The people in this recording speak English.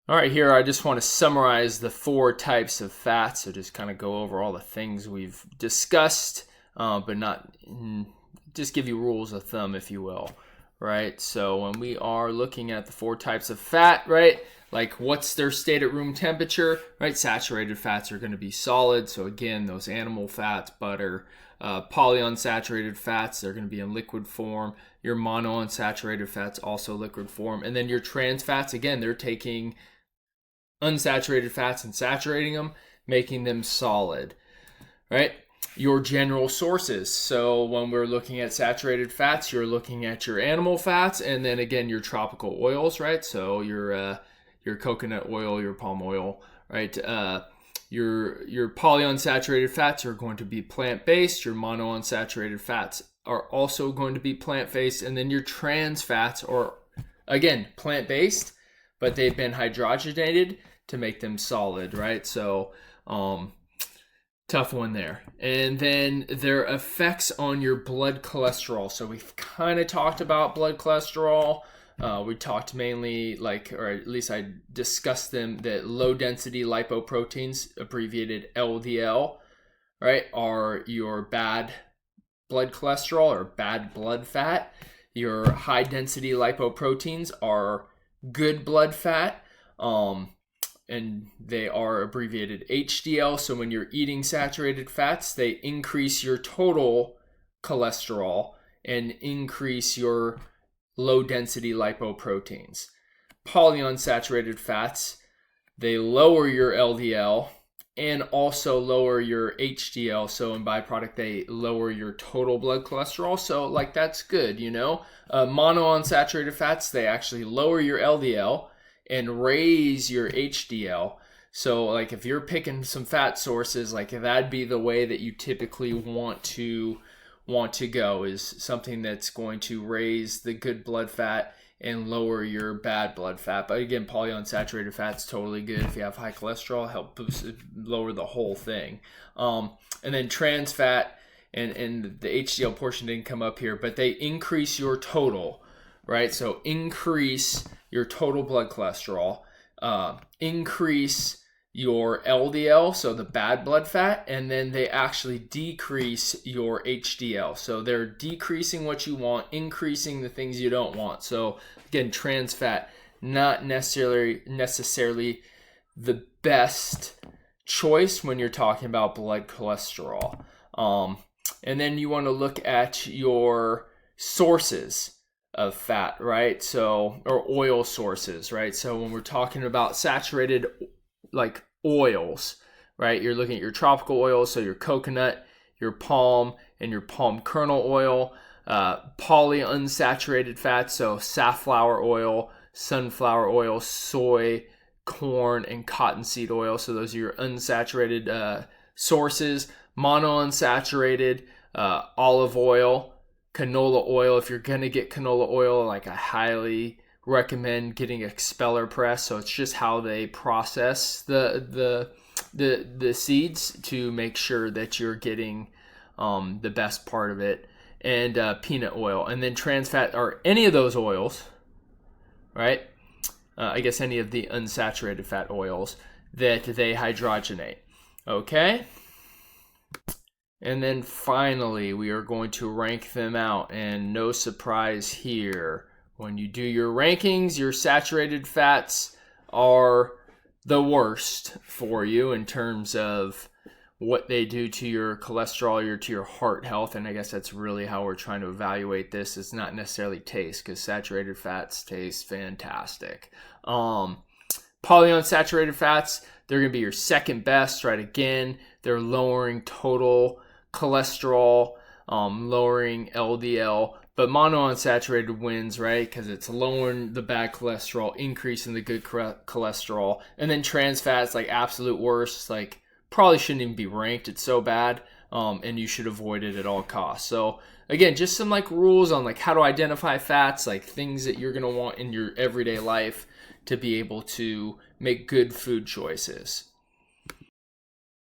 All right, here I just want to summarize the 4 types of fats. So just kind of go over all the things we've discussed, but not just give you rules of thumb, if you will, right? So when we are looking at the 4 types of fat, right, like what's their state at room temperature, right? Saturated fats are going to be solid. So again, those animal fats, butter, polyunsaturated fats, they're going to be in liquid form. Your monounsaturated fats, also liquid form. And then your trans fats, again, they're taking unsaturated fats and saturating them, making them solid, right? Your general sources. So when we're looking at saturated fats, you're looking at your animal fats, and then again your tropical oils, right? So your coconut oil, your palm oil, right? Your polyunsaturated fats are going to be plant-based. Your monounsaturated fats are also going to be plant-based, and then your trans fats are again plant-based, but they've been hydrogenated to make them solid, right? So tough one there. And then their effects on your blood cholesterol. So we've kind of talked about blood cholesterol. We talked mainly, or at least I discussed them, that low density lipoproteins, abbreviated LDL, right, are your bad blood cholesterol or bad blood fat. Your high density lipoproteins are good blood fat, and they are abbreviated HDL. So when you're eating saturated fats, they increase your total cholesterol and increase your low density lipoproteins. Polyunsaturated fats, they lower your LDL and also lower your HDL. So in byproduct, they lower your total blood cholesterol. So that's good, you know. Monounsaturated fats, they actually lower your LDL and raise your HDL. So if you're picking some fat sources, that'd be the way that you typically want to go, is something that's going to raise the good blood fat and lower your bad blood fat. But again, polyunsaturated fat's totally good. If you have high cholesterol, help boost it, lower the whole thing. And then trans fat and the HDL portion didn't come up here, but they increase your total, right? So increase your total blood cholesterol, increase your LDL, so the bad blood fat, and then they actually decrease your HDL. So they're decreasing what you want, increasing the things you don't want. So again, trans fat, not necessarily the best choice when you're talking about blood cholesterol. And then you want to look at your sources of fat, right? So, or oil sources, right? So when we're talking about saturated oils, right? You're looking at your tropical oils, so your coconut, your palm, and your palm kernel oil. Polyunsaturated fats, so safflower oil, sunflower oil, soy, corn, and cottonseed oil. So those are your unsaturated sources. Monounsaturated, olive oil, canola oil. If you're going to get canola oil, I highly recommend getting expeller press. So it's just how they process the seeds to make sure that you're getting the best part of it. And peanut oil. And then trans fat are any of those oils, right? I guess any of the unsaturated fat oils that they hydrogenate. Okay? And then finally, we are going to rank them out. And no surprise here, when you do your rankings, your saturated fats are the worst for you in terms of what they do to your cholesterol or to your heart health. And I guess that's really how we're trying to evaluate this. It's not necessarily taste, because saturated fats taste fantastic. Polyunsaturated fats, they're going to be your second best, right? Again, they're lowering total cholesterol, lowering LDL, but monounsaturated wins, right? Because it's lowering the bad cholesterol, increasing the good cholesterol. And then trans fats, absolute worst, probably shouldn't even be ranked. It's so bad, and you should avoid it at all costs. So again, just some rules on how to identify fats, things that you're going to want in your everyday life to be able to make good food choices.